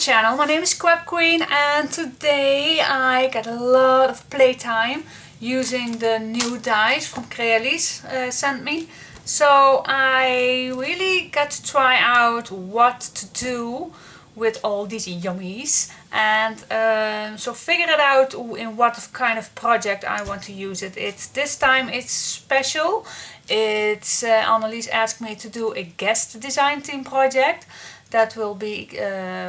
channel. My name is scrapqueen and today I got a lot of playtime using the new dies from Crealies sent me. So I really got to try out what to do with all these yummies and so figure it out in what kind of project I want to use it. This time it's special. It's Annelies asked me to do a guest design team project that will be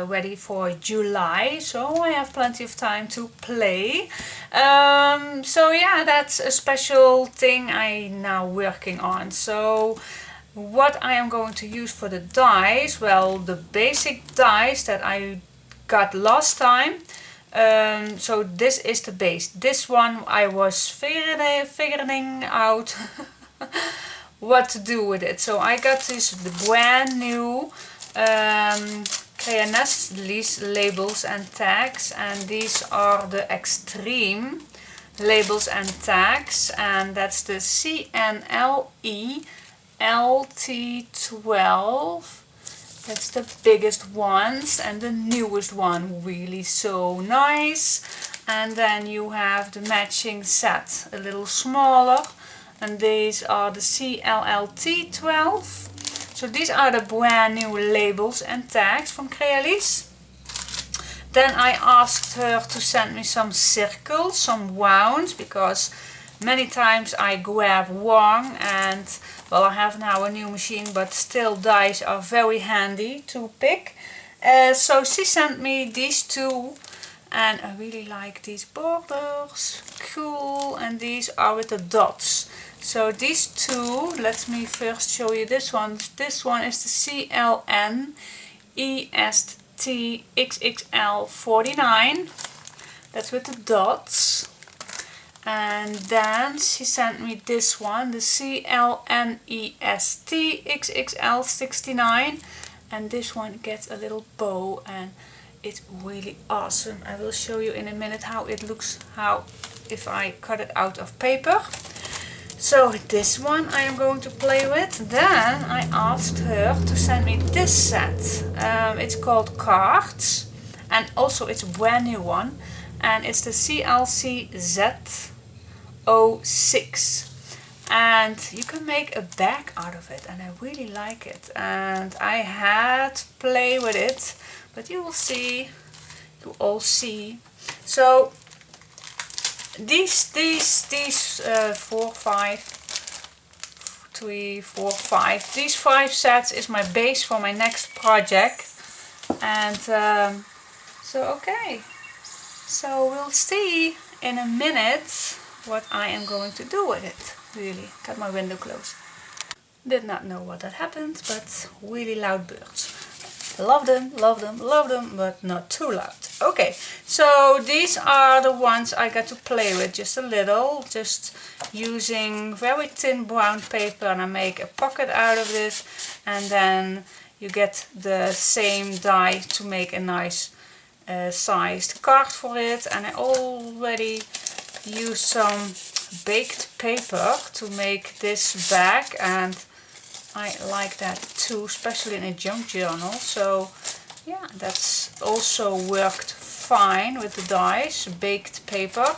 ready for July, so I have plenty of time to play. So yeah, that's a special thing I'm now working on. So what I am going to use for the dies, well, the basic dies that I got last time. So this is the base. This one I was figuring out what to do with it. So I got this brand new crealies labels and tags, and these are the extreme labels and tags, and that's the CNLE LT12. That's the biggest ones and the newest one, really so nice. And then you have the matching set, a little smaller, and these are the CLLT12. So these are the brand new labels and tags from Crealies. Then I asked her to send me some circles, some wounds, because many times I grab one and, well, I have now a new machine, but still dies are very handy to pick. So she sent me these two, and I really like these borders, cool, and these are with the dots. So these two, let me first show you this one. This one is the CLN EST XXL49. That's with the dots. And then she sent me this one, the CLN EST XXL69. And this one gets a little bow and it's really awesome. I will show you in a minute how it looks, if I cut it out of paper. So this one I am going to play with. Then I asked her to send me this set. It's called Cards, and also it's a brand new one, and it's the CLCZ06. And you can make a bag out of it, and I really like it. And I had to play with it, but you will see, you all see. So these 4, 5, 3, 4, 5, these 5 sets is my base for my next project. And okay, so we'll see in a minute what I am going to do with it. Really, got my window closed. Did not know what had happened, but really loud birds. Love them, love them, love them, but not too loud. Okay, so these are the ones I got to play with just a little, just using very thin brown paper, and I make a pocket out of this, and then you get the same die to make a nice sized card for it. And I already used some baked paper to make this bag, and I like that too, especially in a junk journal. So yeah, that's also worked fine with the dies, baked paper.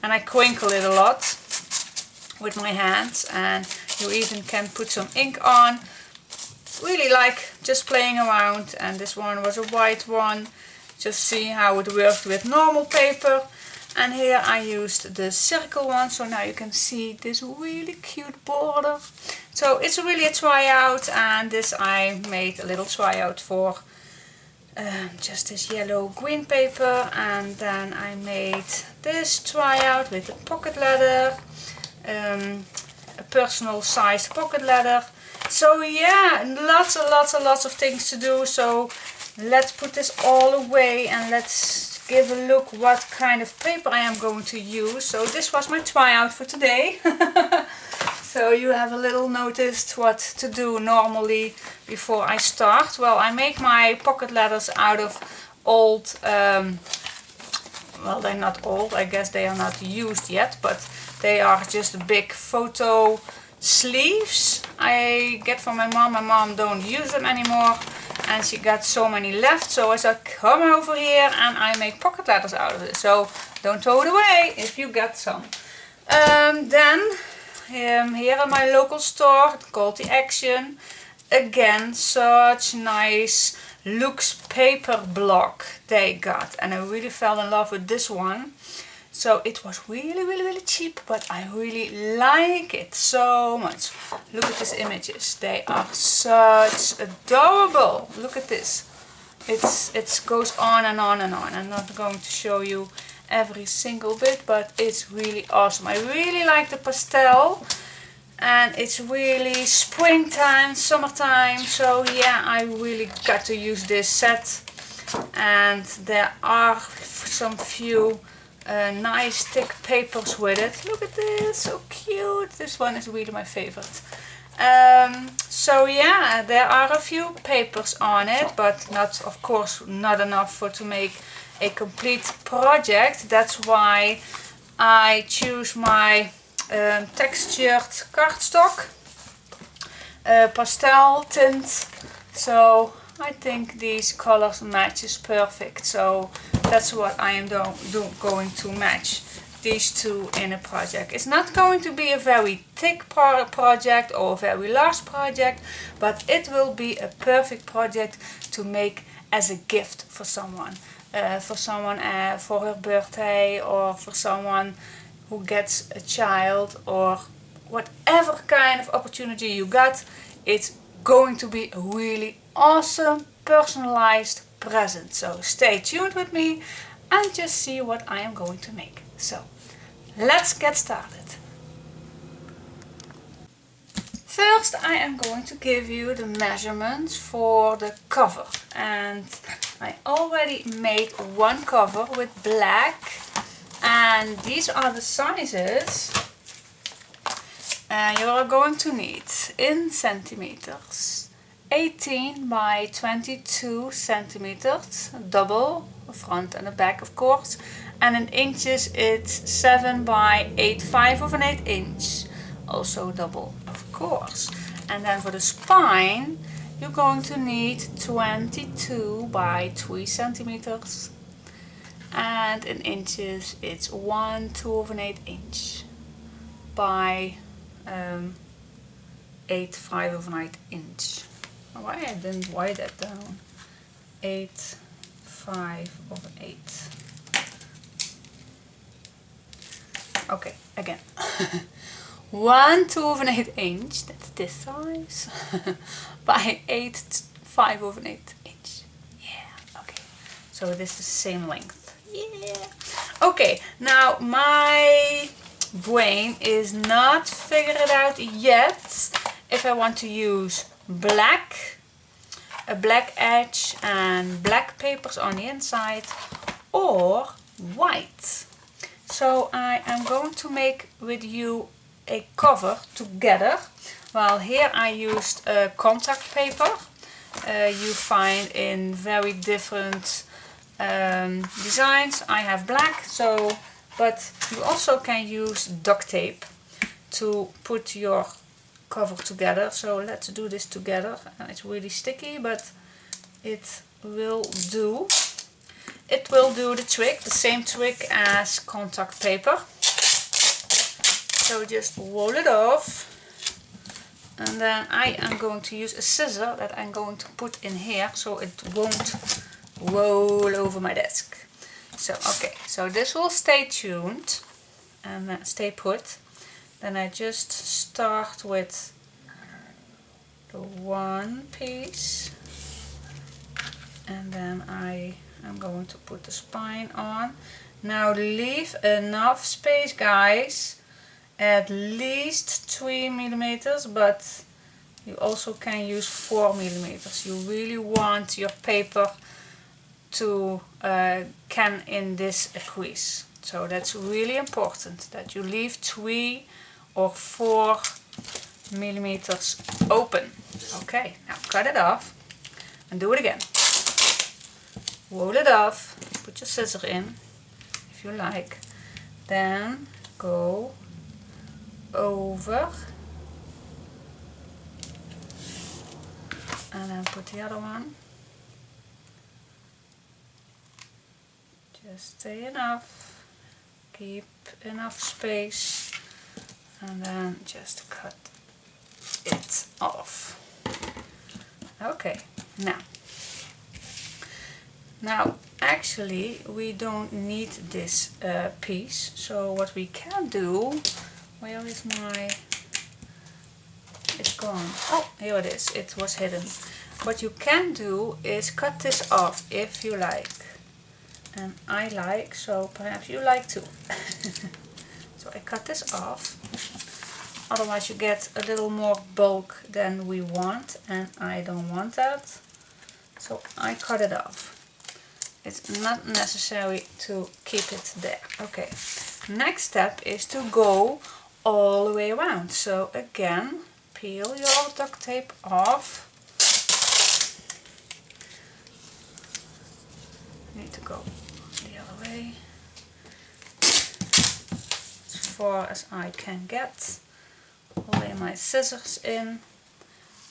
And I crinkle it a lot with my hands, and you even can put some ink on. Really like just playing around. And this one was a white one, just see how it worked with normal paper. And here I used the circle one, so now you can see this really cute border. So it's really a tryout, and this I made a little tryout for just this yellow green paper. And then I made this tryout with a pocket letter, a personal sized pocket letter. So yeah, lots of things to do. So let's put this all away and let's give a look what kind of paper I am going to use. So this was my tryout for today. So you have a little noticed what to do normally before I start. Well, I make my pocket letters out of old, well, they're not old, I guess they are not used yet, but they are just a big photo sleeves I get from my mom. My mom don't use them anymore and she got so many left, so I said come over here and I make pocket letters out of it. So don't throw it away if you got some. Then here in my local store called The Action, again such nice Lux paper block they got, and I really fell in love with this one. So it was really cheap, but I really like it so much. Look at these images, they are such adorable. Look at this, it goes on and on and on. I'm not going to show you every single bit, but it's really awesome. I really like the pastel, and it's really springtime, summertime, so yeah, I really got to use this set. And there are some few nice thick papers with it. Look at this, so cute. This one is really my favorite. So yeah, there are a few papers on it, but not, of course, not enough to make a complete project. That's why I choose my textured cardstock pastel tint. So I think these colors matches perfect. So that's what I am going to match these two in a project. It's not going to be a very thick project or a very large project, but it will be a perfect project to make as a gift for someone. For her birthday, or for someone who gets a child, or whatever kind of opportunity you got. It's going to be a really awesome personalized present. So stay tuned with me and just see what I am going to make. So let's get started. First I am going to give you the measurements for the cover, and I already made one cover with black, and these are the sizes you are going to need in centimeters. 18 by 22 centimeters, double, front and the back of course, and in inches it's 7 by 8/5 of an 1/8 inch, also double of course. And then for the spine you're going to need 22 by 3 centimeters, and in inches it's 1/2 of an 1/8 inch by 8/5 of an 1/8 inch. Why I didn't write that down? 8/5 of an 1/8. Okay, again. 1/2 of an 1/8 inch, that's this size, by 8/5 of an 1/8 inch. Yeah, okay. So this is the same length. Yeah. Okay, now my brain is not figured out yet if I want to use black, a black edge and black papers on the inside, or white. So I am going to make with you a cover together. Well, here I used contact paper. You find in very different designs. I have black, so but you also can use duct tape to put your cover together. So let's do this together. It's really sticky, but it will do. It will do the trick, the same trick as contact paper. So just roll it off, and then I am going to use a scissor that I'm going to put in here so it won't roll over my desk. So okay, so this will stay tuned and stay put. Then I just start with the one piece, and then I am going to put the spine on. Now leave enough space, guys, at least 3 millimeters, but you also can use 4 millimeters. You really want your paper to can in this crease. So that's really important that you leave 3 or 4 millimeters open. Okay, now cut it off and do it again. Roll it off, put your scissor in if you like, then go over and then put the other one. Just stay enough, keep enough space, and then just cut it off. Okay, now actually we don't need this piece, so what we can do, where is my, it's gone, oh here it is, it was hidden. What you can do is cut this off if you like, and I like, so perhaps you like too. So I cut this off, otherwise you get a little more bulk than we want, and I don't want that, so I cut it off. It's not necessary to keep it there. Okay, next step is to go all the way around. So again, peel your duct tape off. Need to go the other way, as far as I can get. Lay my scissors in,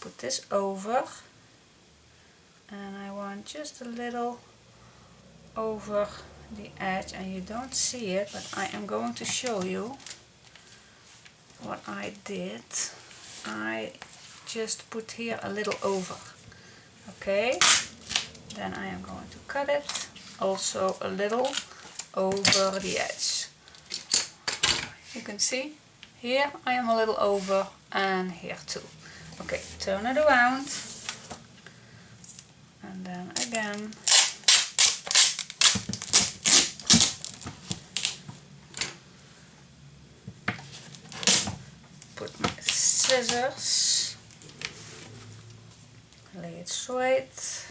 put this over, and I want just a little over the edge, and you don't see it, but I am going to show you what I did. I just put here a little over. Okay, then I am going to cut it also a little over the edge. You can see here I am a little over, and here too. Okay, turn it around, and then again. Put my scissors, lay it straight,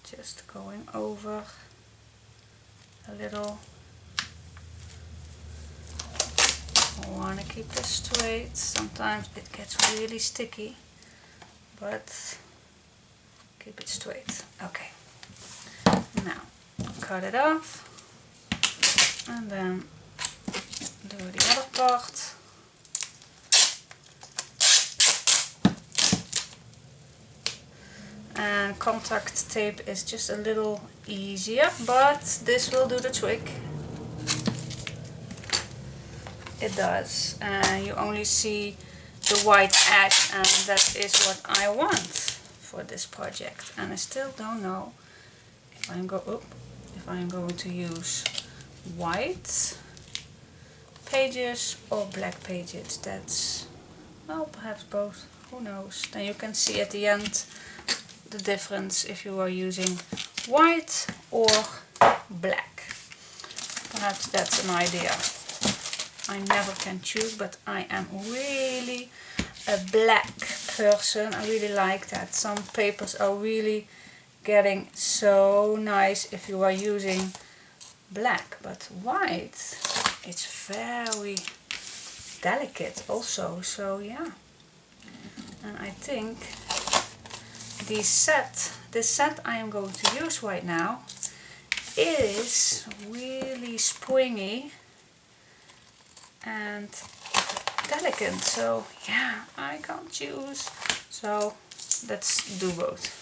just going over a little. I want to keep this straight. Sometimes it gets really sticky, but keep it straight. Okay, now cut it off, and then do the other part. And contact tape is just a little easier, but this will do the trick. It does, and you only see the white edge, and that is what I want for this project. And I still don't know if I'm going to use white pages or black pages. That's, well, perhaps both, who knows. Then you can see at the end the difference if you are using white or black. Perhaps that's an idea. I never can choose, but I am really a black person. I really like that. Some papers are really getting so nice if you are using black, but white, it's very delicate also, so yeah. And I think this set I am going to use right now is really springy and delicate, so yeah, I can't choose, so let's do both.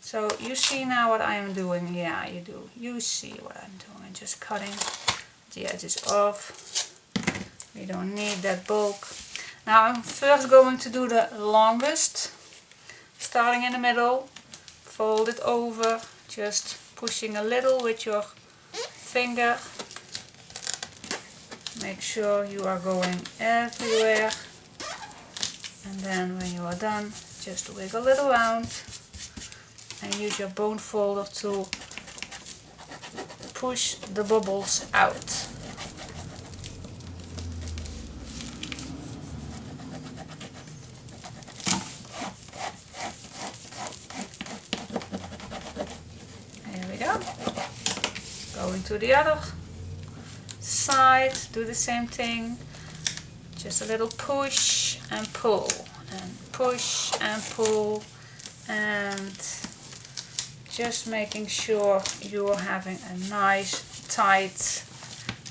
So you see now what I am doing. Yeah, you do. You see what I'm doing. I'm just cutting the edges off. We don't need that bulk. Now I'm first going to do the longest, starting in the middle, fold it over, just pushing a little with your finger. Make sure you are going everywhere, and then when you are done, just wiggle it around and use your bone folder to push the bubbles out. There we go. Going to the other side, do the same thing, just a little push and pull, and push and pull, and just making sure you're having a nice tight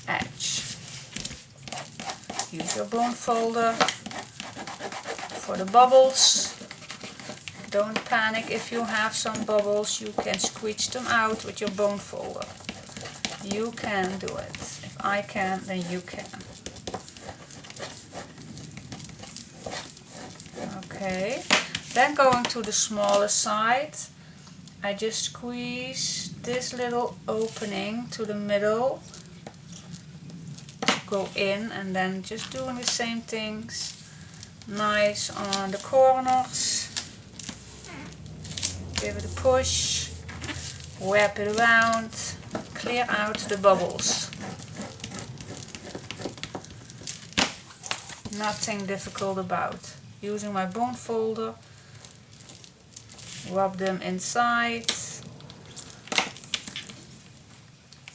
edge. Use your bone folder for the bubbles. Don't panic if you have some bubbles, you can squeeze them out with your bone folder. You can do it. If I can, then you can. Okay, then going to the smaller side, I just squeeze this little opening to the middle, go in, and then just doing the same things, nice on the corners. Give it a push, wrap it around, clear out the bubbles. Nothing difficult about. Using my bone folder, rub them inside,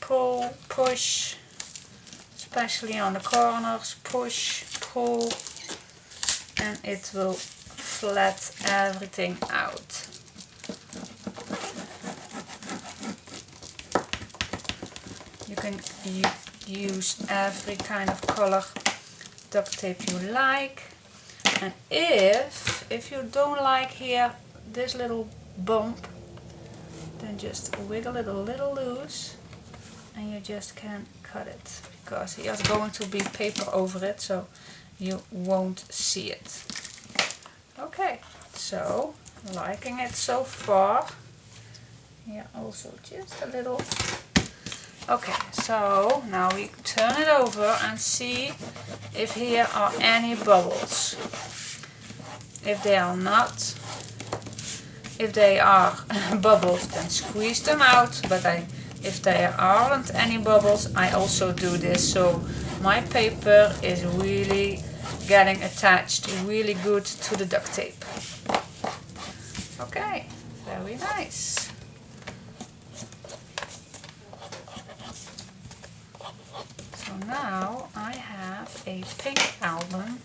pull, push, especially on the corners, push, pull, and it will flat everything out. You can use every kind of color duct tape you like, and if you don't like here this little bump, then just wiggle it a little loose and you just can cut it, because here's going to be paper over it, so you won't see it. Okay, so liking it so far. Here also just a little. Okay, so now we turn it over and see if here are any bubbles. If they are not, if they are bubbles, then squeeze them out, but if there aren't any bubbles, I also do this, so my paper is really getting attached really good to the duct tape. Okay, very nice. So now I have a pink album,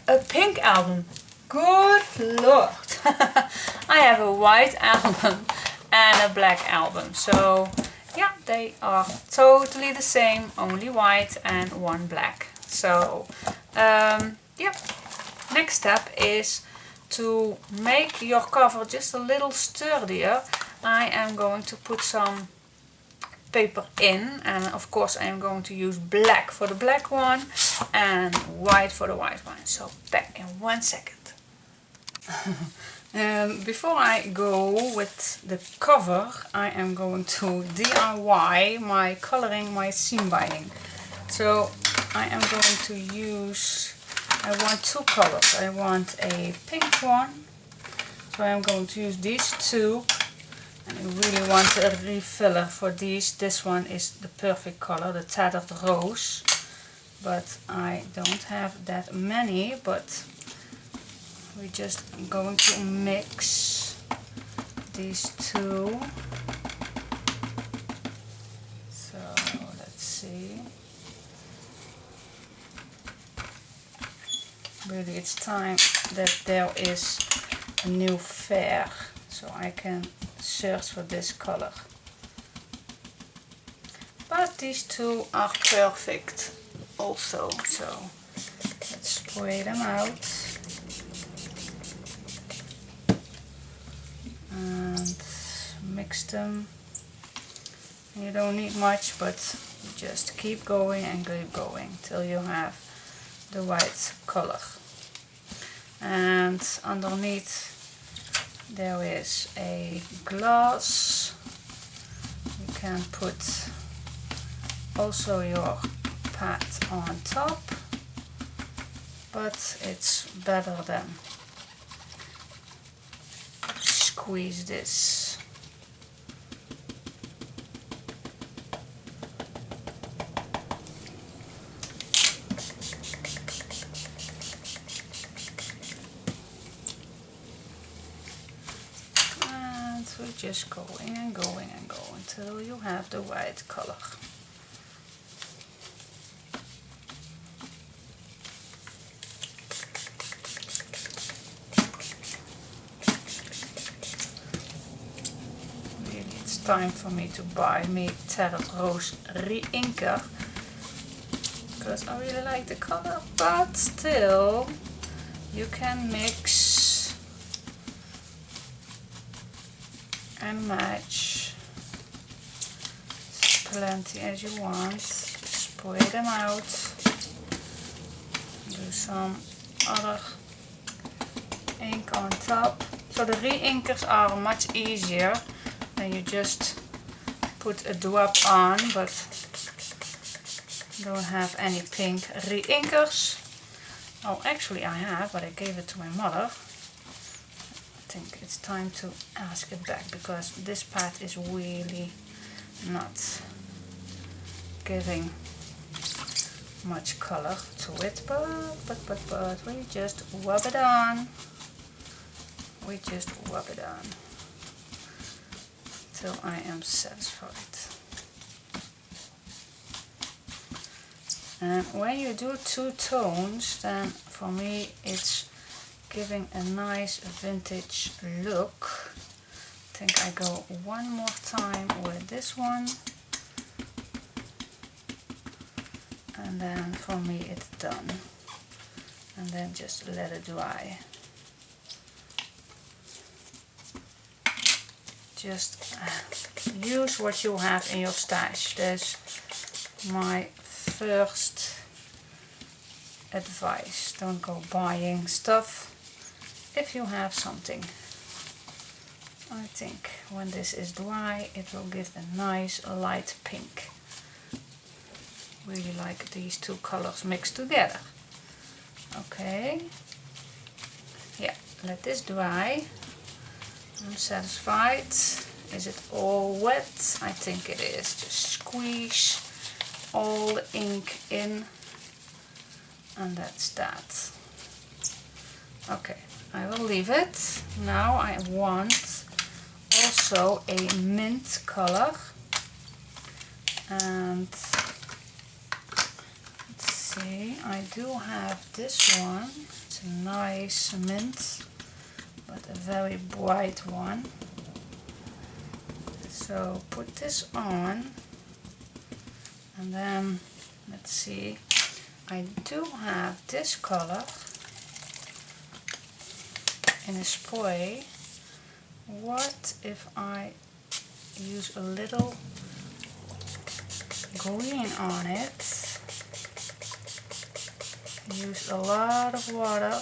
a pink album, good lord. I have a white album and a black album, so yeah, they are totally the same, only white and one black. So yeah, next step is to make your cover just a little sturdier. I am going to put some paper in, and of course I am going to use black for the black one and white for the white one. So back in 1 second. Before I go with the cover, I am going to DIY my coloring, my seam binding. So I am going to use, I want two colors. I want a pink one, so I am going to use these two. And I really want a refiller for these. This one is the perfect color, the tattered rose. But I don't have that many, but we're just going to mix these two. So let's see. Really, it's time that there is a new fair, so I can search for this color. But these two are perfect also, so let's spray them out and mix them. You don't need much, but just keep going and keep going till you have the right color. And underneath there is a glass. You can put also your pad on top, but it's better than squeeze this. So just going and going and going until you have the right color. Really, it's time for me to buy me Tattered Rose re-inker, because I really like the color, but still you can mix and match plenty as you want. Just spray them out. Do some other ink on top. So the re-inkers are much easier than you just put a drop on, but don't have any pink re-inkers. Oh, actually I have, but I gave it to my mother. I think it's time to ask it back because this pad is really not giving much color to it, but we just rub it on. We just rub it on till I am satisfied. And when you do two tones, then for me it's giving a nice vintage look. I think I go one more time with this one. And then for me it's done. And then just let it dry. Just use what you have in your stash. That's my first advice. Don't go buying stuff if you have something. I think when this is dry it will give a nice light pink. Really like these two colors mixed together. Okay. Yeah, let this dry. I'm satisfied. Is it all wet? I think it is. Just squeeze all the ink in and that's that. Okay, I will leave it. Now I want also a mint color, and let's see, I do have this one. It's a nice mint, but a very bright one. So put this on, and then let's see, I do have this color in a spray. What if I use a little green on it? Use a lot of water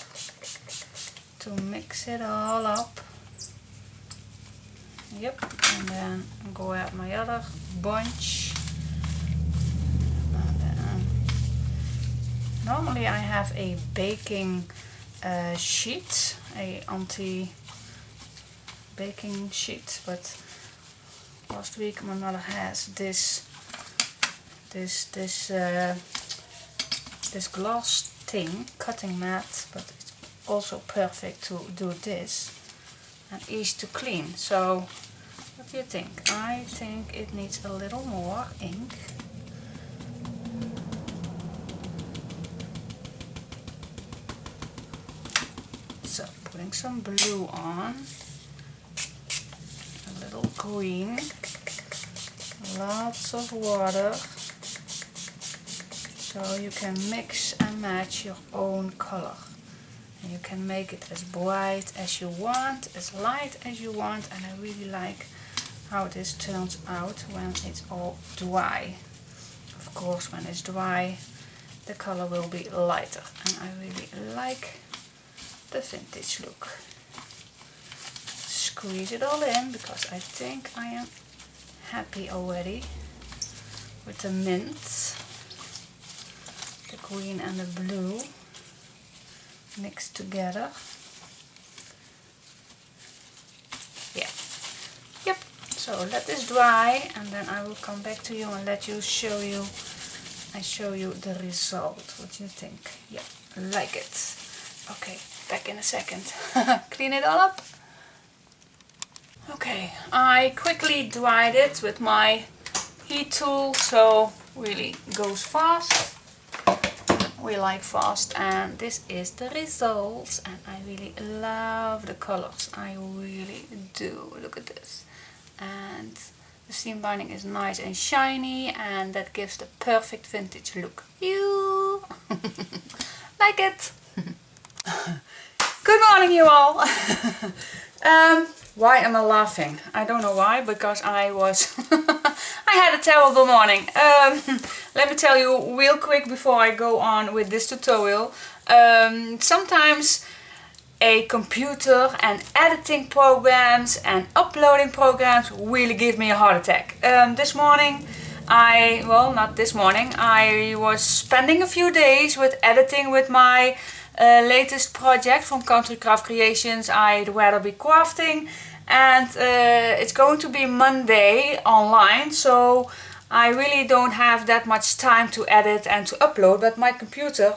to mix it all up. Yep, and then grab my other bunch. And then, normally I have a baking sheet, a anti-baking sheet, but last week my mother has this glass thing, cutting mat, but it's also perfect to do this and easy to clean. So what do you think? I think it needs a little more ink. So putting some blue on, a little green, lots of water, so you can mix and match your own color. And you can make it as bright as you want, as light as you want, and I really like how this turns out when it's all dry. Of course, when it's dry the color will be lighter, and I really like the vintage look. Squeeze it all in because I think I am happy already with the mint, the green and the blue mixed together. Yeah. Yep. So let this dry, and then I will come back to you and show you the result. What do you think? Yeah, like it. Okay, back in a second. Clean it all up. Okay, I quickly dried it with my heat tool, so really goes fast. We like fast, and this is the results, and I really love the colors. I really do. Look at this. And the seam binding is nice and shiny, and that gives the perfect vintage look. You like it? Good morning, you all. Why am I laughing? I don't know why, because I was I had a terrible morning. Let me tell you real quick before I go on with this tutorial. Sometimes a computer and editing programs and uploading programs really give me a heart attack. This morning not this morning, I was spending a few days with editing with my latest project from Country Craft Creations, I'd Rather Be Crafting, and it's going to be Monday online, so I really don't have that much time to edit and to upload, but my computer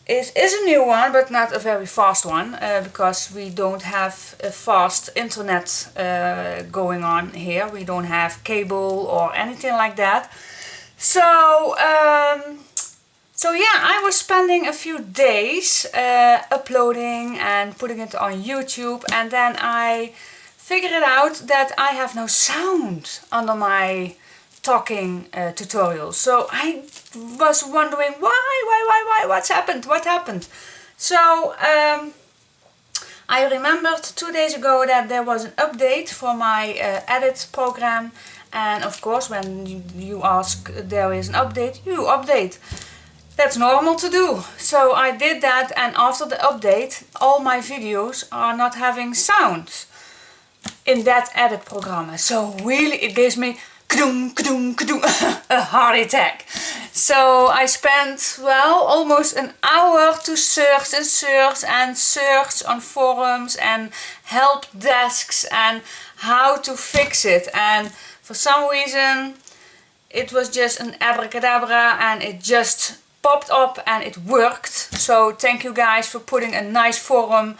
is a new one, but not a very fast one, because we don't have a fast internet going on here. We don't have cable or anything like that. So yeah, I was spending a few days uploading and putting it on YouTube, and then I figured it out that I have no sound under my talking tutorials. So I was wondering why, what's happened, what happened? So I remembered 2 days ago that there was an update for my edit program, and of course when you ask there is an update, you update. That's normal to do. So I did that, and after the update all my videos are not having sound in that edit program. So really it gives me a heart attack. So I spent, well, almost an hour to search on forums and help desks and how to fix it, and for some reason it was just an abracadabra and it just popped up and it worked. So thank you guys for putting a nice forum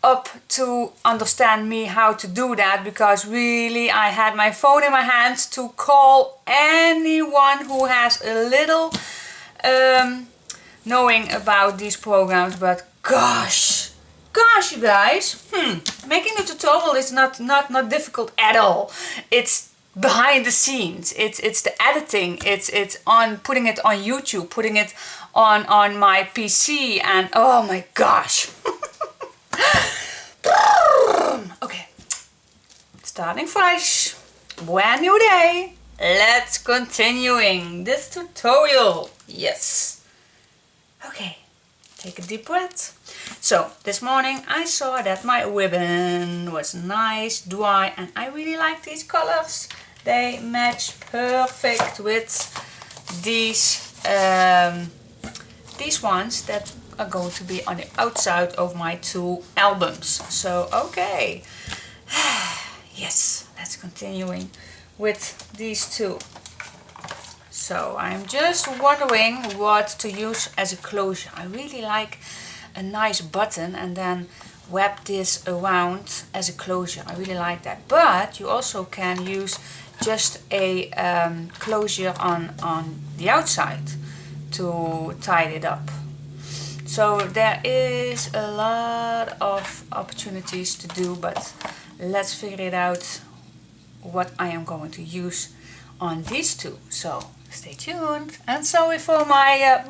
up to understand me how to do that, because really I had my phone in my hand to call anyone who has a little knowing about these programs. But gosh you guys, making a tutorial is not difficult at all. It's behind the scenes, it's the editing, it's on putting it on YouTube, putting it on my PC, and oh my gosh. Okay, starting fresh, brand new day. Let's continuing this tutorial. Yes. Okay, take a deep breath. So this morning I saw that my ribbon was nice, dry, and I really like these colors. They match perfect with these ones that are going to be on the outside of my 2 albums. So okay, yes, let's continuing with these 2. So I'm just wondering what to use as a closure. I really like a nice button and then wrap this around as a closure. I really like that. But you also can use just a closure on the outside to tie it up. So there is a lot of opportunities to do, but let's figure it out what I am going to use on these 2. So stay tuned, and sorry for my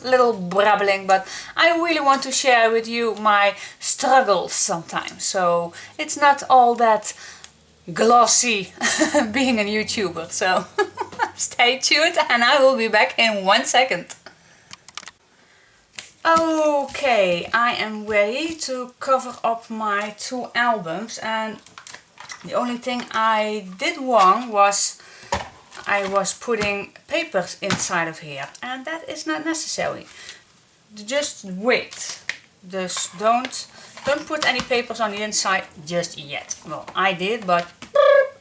little brabbling, but I really want to share with you my struggles sometimes. So it's not all that glossy being a YouTuber, so stay tuned and I will be back in 1 second. Okay, I am ready to cover up my 2 albums, and the only thing I did wrong was I was putting papers inside of here, and that is not necessary. Just wait. Just don't put any papers on the inside just yet. Well, I did, but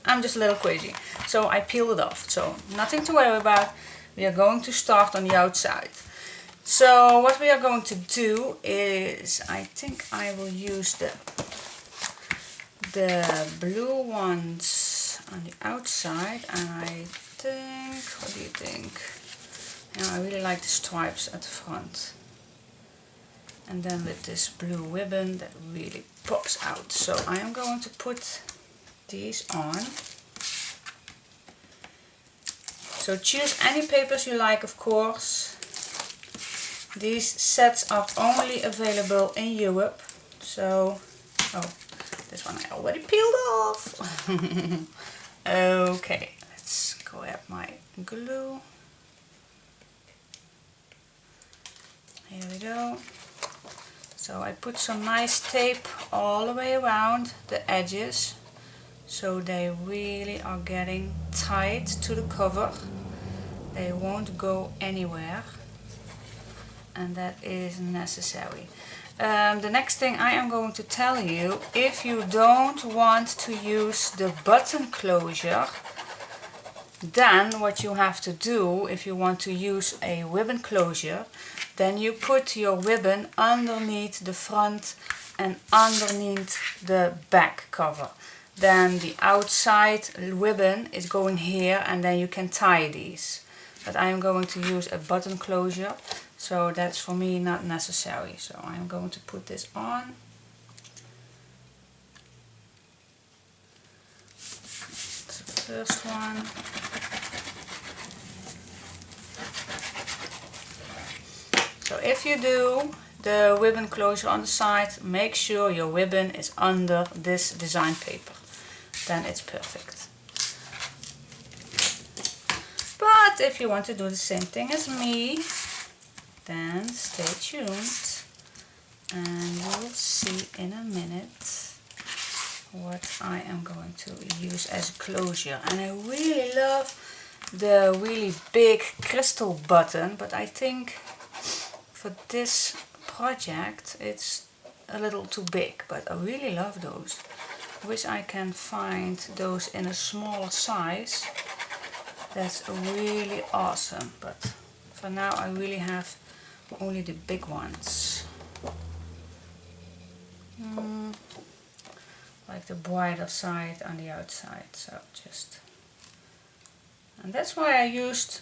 I'm just a little crazy. So I peeled it off. So nothing to worry about. We are going to start on the outside. So what we are going to do is, I think I will use the blue ones on the outside, and I think, what do you think? Yeah, I really like the stripes at the front. And then with this blue ribbon that really pops out. So I am going to put these on. So choose any papers you like, of course. These sets are only available in Europe. So, oh, this one I already peeled off. Okay, let's grab my glue. Here we go. So I put some nice tape all the way around the edges, so they really are getting tight to the cover. They won't go anywhere, and that is necessary. The next thing I am going to tell you, if you don't want to use the button closure, then what you have to do, if you want to use a ribbon closure, then you put your ribbon underneath the front and underneath the back cover. Then the outside ribbon is going here, and then you can tie these. But I am going to use a button closure, so that's for me not necessary. So I'm going to put this on. That's the first one. So if you do the ribbon closure on the side, make sure your ribbon is under this design paper. Then it's perfect. But if you want to do the same thing as me, then stay tuned and you'll see in a minute what I am going to use as closure. And I really love the really big crystal button, but I think for this project it's a little too big, but I really love those. I wish I can find those in a smaller size. That's really awesome, but for now I really have only the big ones. Like the brighter side on the outside, so just... And that's why I use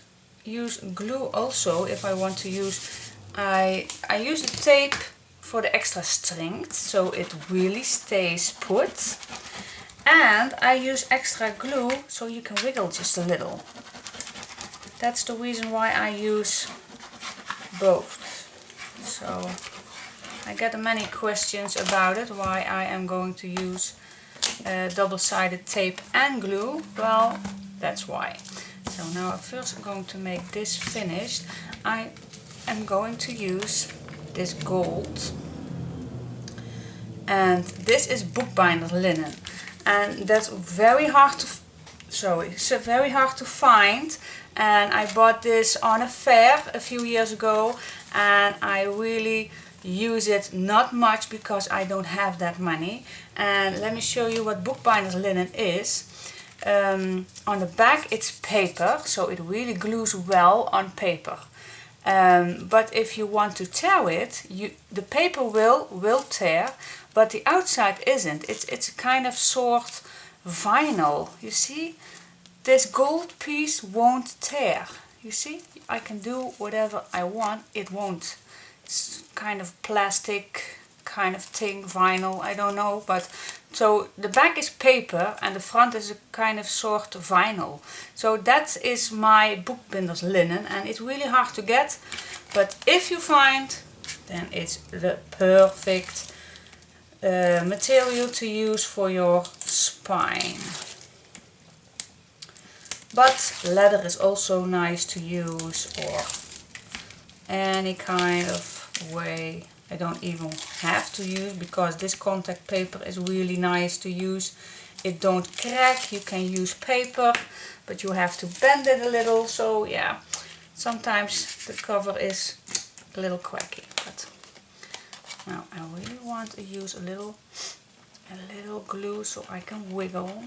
glue also if I want to use... I use the tape for the extra strength, so it really stays put. And I use extra glue so you can wiggle just a little. That's the reason why I use both. So I get many questions about it, why I am going to use double-sided tape and glue. Well, that's why. So now I'm first going to make this finished. I am going to use this gold, and this is bookbinder linen, and that's very hard to very hard to find. And I bought this on a fair a few years ago, and I really use it not much because I don't have that money. And let me show you what bookbinder linen is. On the back it's paper, so it really glues well on paper. But if you want to tear it, the paper will tear, but the outside isn't. It's a kind of sort vinyl. You see, this gold piece won't tear. You see, I can do whatever I want. It won't. It's kind of plastic kind of thing, vinyl. I don't know, but so the back is paper and the front is a kind of sort of vinyl. So that is my bookbinder's linen, and it's really hard to get, but if you find, then it's the perfect material to use for your spine. But leather is also nice to use, or any kind of way. I don't even have to use, because this contact paper is really nice to use. It don't crack. You can use paper, but you have to bend it a little. So yeah, sometimes the cover is a little cracky. But now I really want to use a little glue so I can wiggle.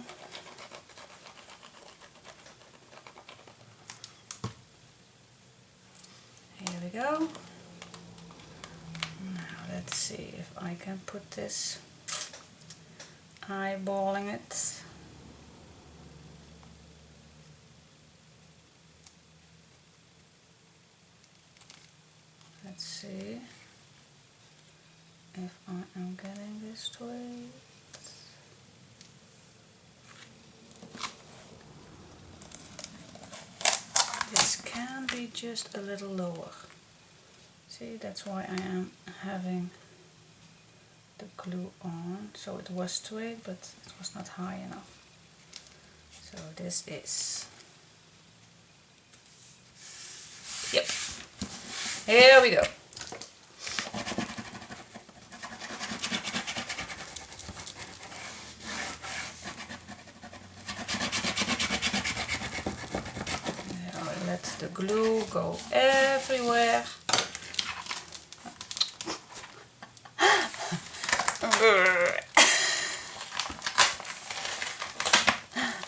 Here we go. Now let's see if I can put this, eyeballing it. Let's see if I am getting this straight. This can be just a little lower. See, that's why I am having the glue on. So it was straight, but it was not high enough. So this is, yep, here we go. Now let the glue go everywhere.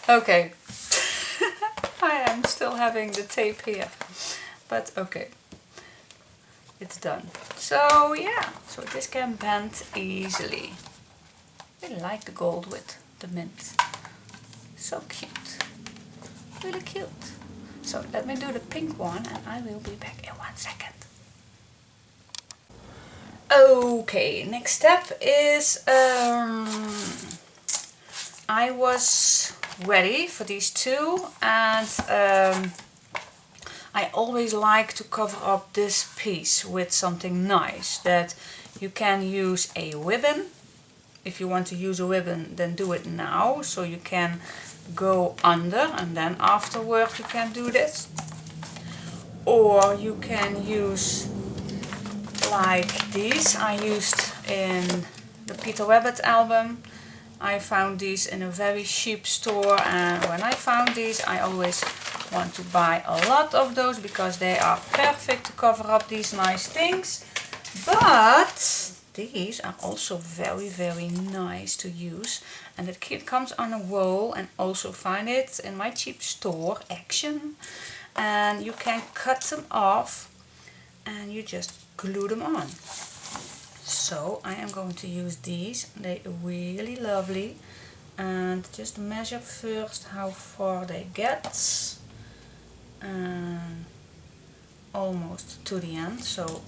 Okay, I am still having the tape here, but okay, it's done. So yeah, so this can bend easily. I really like the gold with the mint. So cute, really cute. So let me do the pink one and I will be back in 1 second. Okay, next step is I was ready for these two, and I always like to cover up this piece with something nice. That you can use a ribbon. If you want to use a ribbon, then do it now, so you can go under and then afterwards you can do this. Or you can use like these I used in the Peter Rabbit album. I found these in a very cheap store, and when I found these I always want to buy a lot of those because they are perfect to cover up these nice things. But these are also very nice to use, and it comes on a roll, and also find it in my cheap store Action, and you can cut them off and you just glue them on. So I am going to use these. They are really lovely, and just measure first how far they get, and almost to the end. So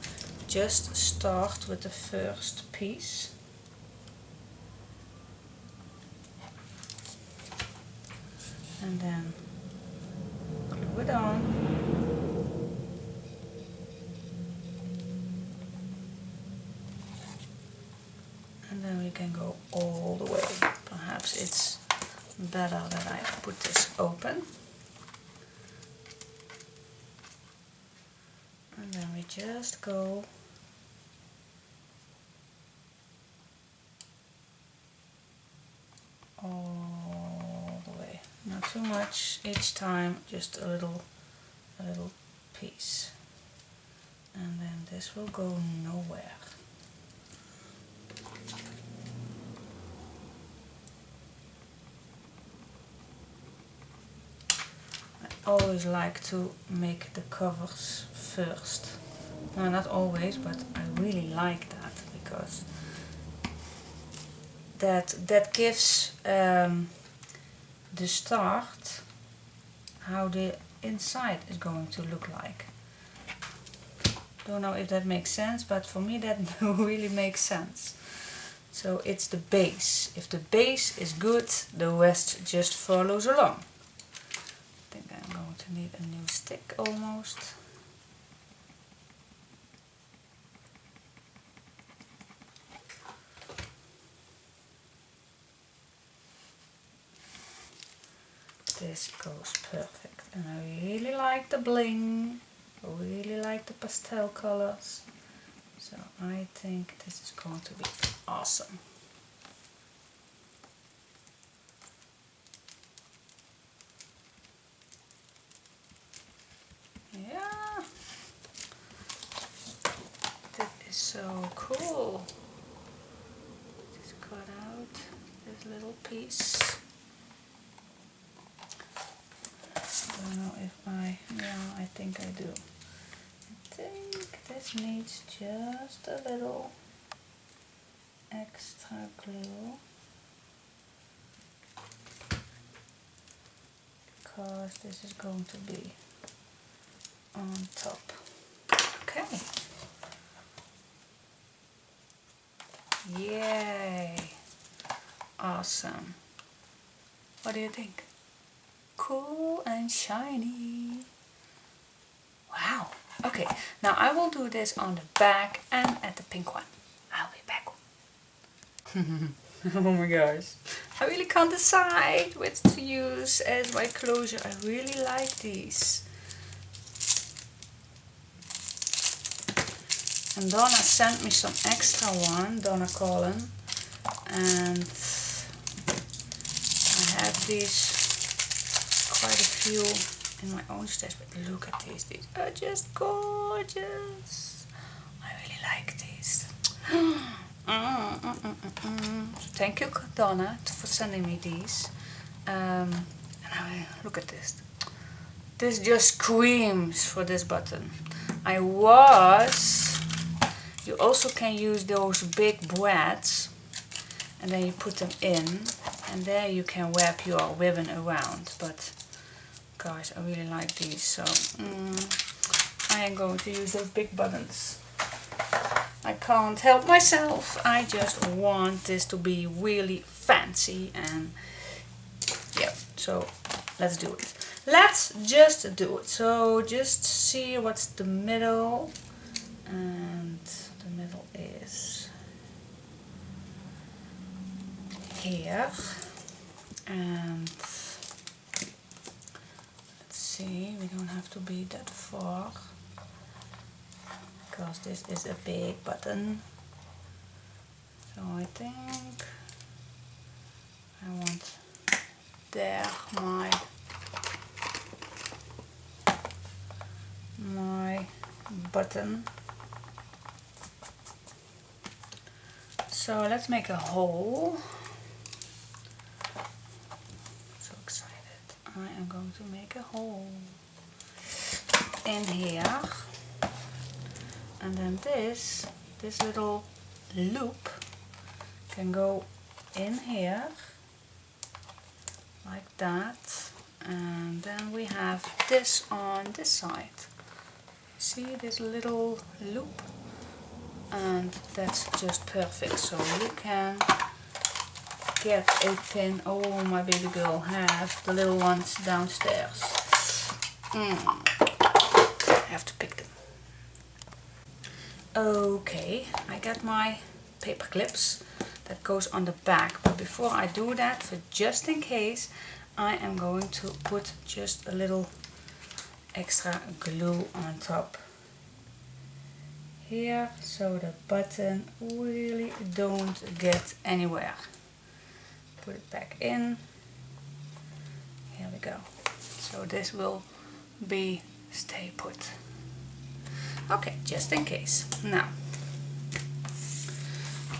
just start with the first piece. And then glue it on. And then we can go all the way. Perhaps it's better that I put this open. And then we just go all the way. Not too much each time, just a little piece. And then this will go nowhere. I always like to make the covers first. Well, not always, but I really like that because that gives the start how the inside is going to look like. Don't know if that makes sense, but for me that really makes sense. So it's the base. If the base is good, the rest just follows along. I think I'm going to need a new stick almost. This goes perfect, and I really like the bling. I really like the pastel colors. So I think this is going to be awesome. Yeah, that is so cool. Just cut out this little piece. I don't know if I think I do. I think this needs just a little extra glue, because this is going to be on top. Okay. Yay! Awesome. What do you think? Cool and shiny. Wow. Okay, now I will do this on the back and at the pink one. I'll be back. Oh my gosh. I really can't decide which to use as my closure. I really like these. And Donna sent me some extra one, Donna Colin. And I have these quite a few in my own stash, but look at these. These are just gorgeous. I really like these. So thank you, Donna, for sending me these. And look at this. This just screams for this button. You also can use those big brads, and then you put them in, and there you can wrap your ribbon around. But guys, I really like these, so I am going to use those big buttons. I can't help myself. I just want this to be really fancy, and yeah, so let's do it. Let's just do it. So just see what's the middle, and the middle is here, and let's see, we don't have to be that far because this is a big button. So I think I want there my button. So let's make a hole. So excited. I am going to make a hole in here. And then this little loop can go in here like that, and then we have this on this side. See this little loop, and that's just perfect. So you can get a pin. Oh, my baby girl have the little ones downstairs. I have to pick them. Okay, I got my paper clips that goes on the back, but before I do that, for just in case, I am going to put just a little extra glue on top here, so the button really don't get anywhere. Put it back in. Here we go. So this will be stay put. Okay, just in case. Now,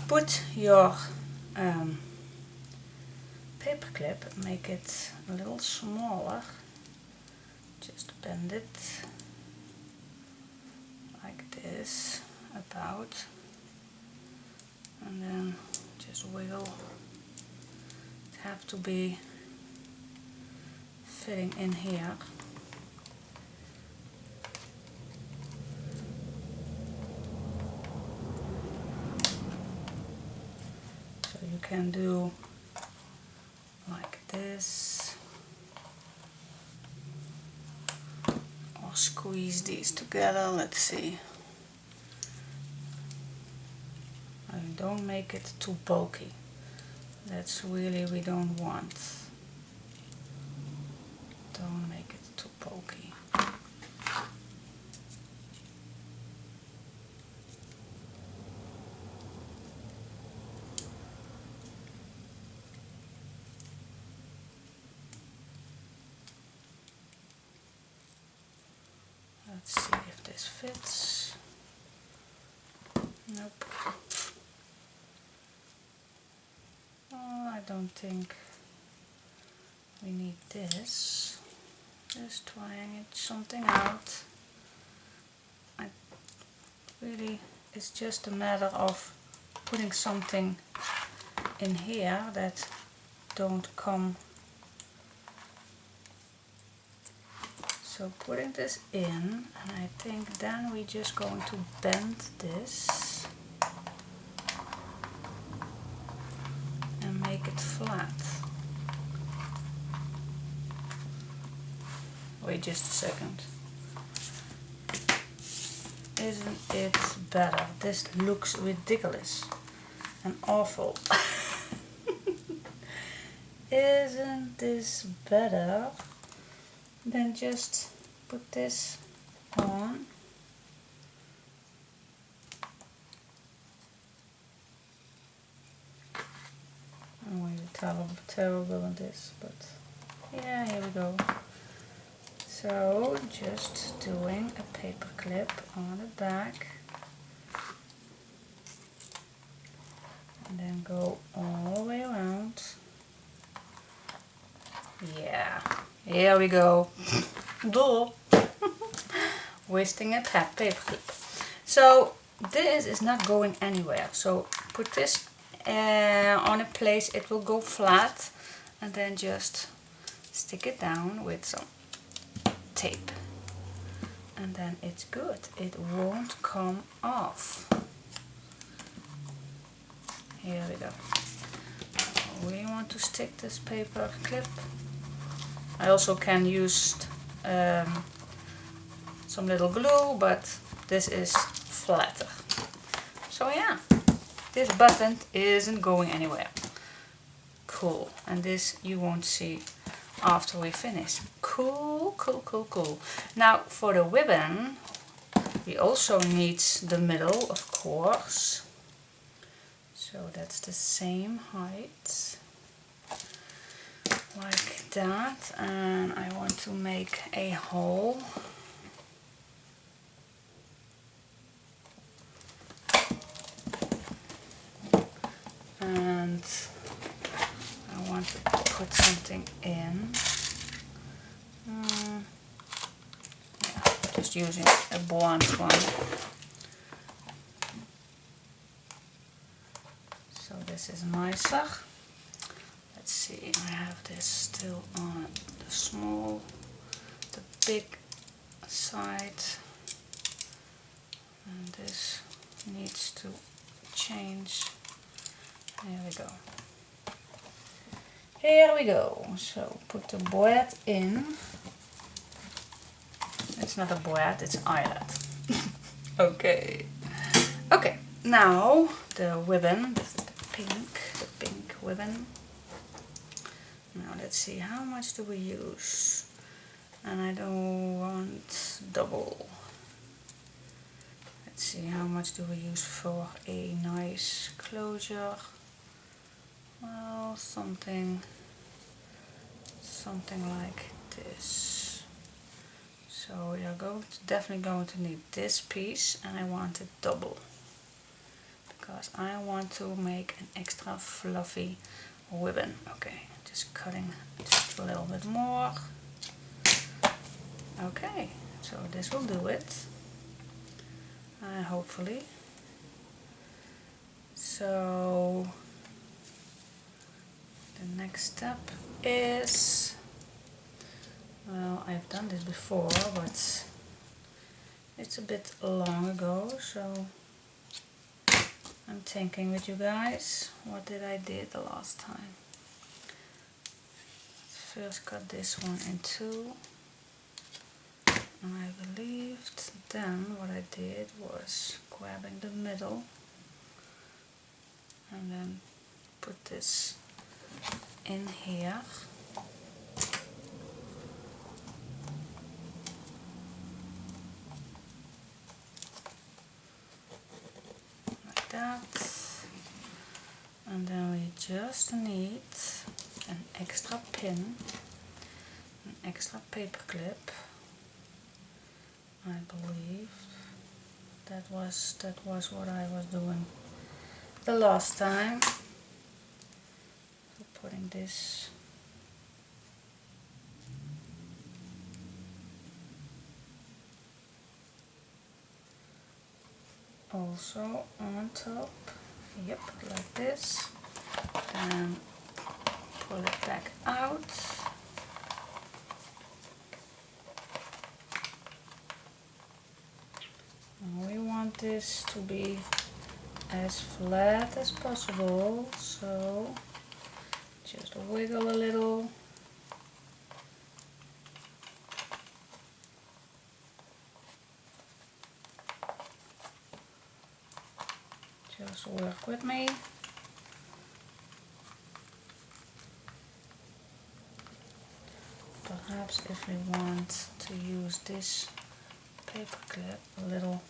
put your paper clip, make it a little smaller. Just bend it like this, about, and then just wiggle. It have to be fitting in here. You can do like this, or squeeze these together. Let's see. And don't make it too bulky. That's really we don't want. Don't make it too bulky. Let's see if this fits. Nope. Oh, I don't think we need this. Just trying something out. It's just a matter of putting something in here that don't come. So putting this in, and I think then we're just going to bend this and make it flat. Wait just a second. Isn't it better? This looks ridiculous. and awful. Isn't this better? Then just put this on. I'm really terrible at this, but yeah, here we go. So just doing a paper clip on the back and then go all the way around. Yeah, here we go. Duh. Wasting a paper clip. So this is not going anywhere. So put this on a place, it will go flat, and then just stick it down with some tape. And then it's good. It won't come off. Here we go. We want to stick this paper clip. I also can use some little glue, but this is flatter. So yeah, this button isn't going anywhere. Cool. And this you won't see after we finish. Cool, cool, cool, cool. Now for the ribbon, we also need the middle, of course. So that's the same height, like that. And I want to make a hole. And I want to put something in. Yeah, just using a blunt one. So this is nicer. Let's see, I have this still on the big side. And this needs to change. There we go. Here we go. So put the board in. It's not a board, it's an eyelet. Okay. Okay. Now the ribbon. This is the pink ribbon. Now let's see, how much do we use? And I don't want double. Let's see, how much do we use for a nice closure? Well, something like this. So we are definitely going to need this piece, and I want it double because I want to make an extra fluffy ribbon. Okay, just cutting just a little bit more. Okay, so this will do it. Hopefully. So the next step is, well, I've done this before, but it's a bit long ago, so I'm thinking with you guys, what did I did the last time? First cut this one in two, and I believed then what I did was grabbing the middle and then put this in here. Like that. And then we just need an extra pin, an extra paper clip. I believe that was what I was doing the last time. So putting this also on top. Yep, like this. Then pull it back out. And we want this to be as flat as possible, so just wiggle a little. Just work with me. perhaps if we want to use this paper clip a little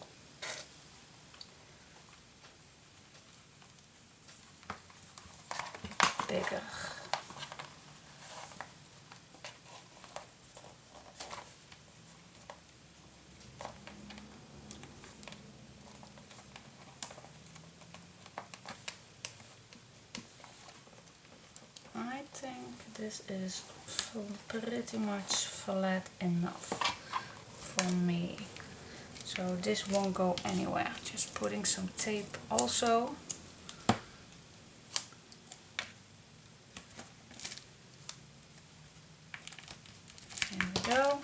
bigger. I think this is pretty much flat enough for me. So this won't go anywhere. Just putting some tape also. There we go.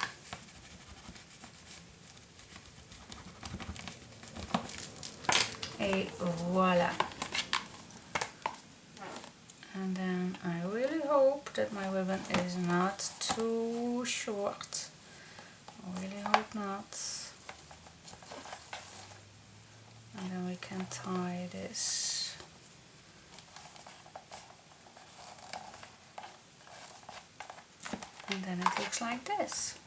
Et voila. And then I really hope that my ribbon is not too short. I really hope not. And then we can tie this. And then it looks like this.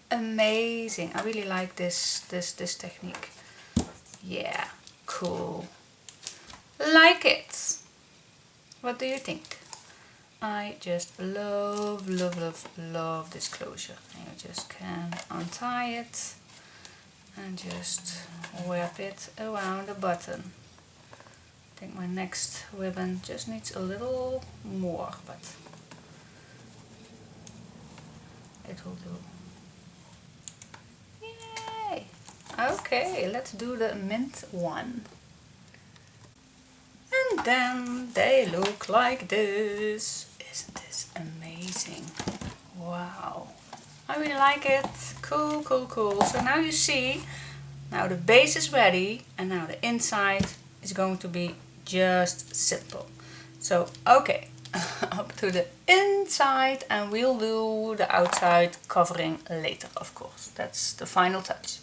Amazing! I really like this technique. Yeah, cool. Like it. What do you think? I just love this closure. And you just can untie it and just wrap it around the button. I think my next ribbon just needs a little more, but it will do. Yay! Okay, let's do the mint one. And then they look like this. Isn't this amazing? Wow. I really like it. Cool, cool, cool. So now you see, now the base is ready and now the inside is going to be just simple. So, okay, up to the inside and we'll do the outside covering later, of course. That's the final touch.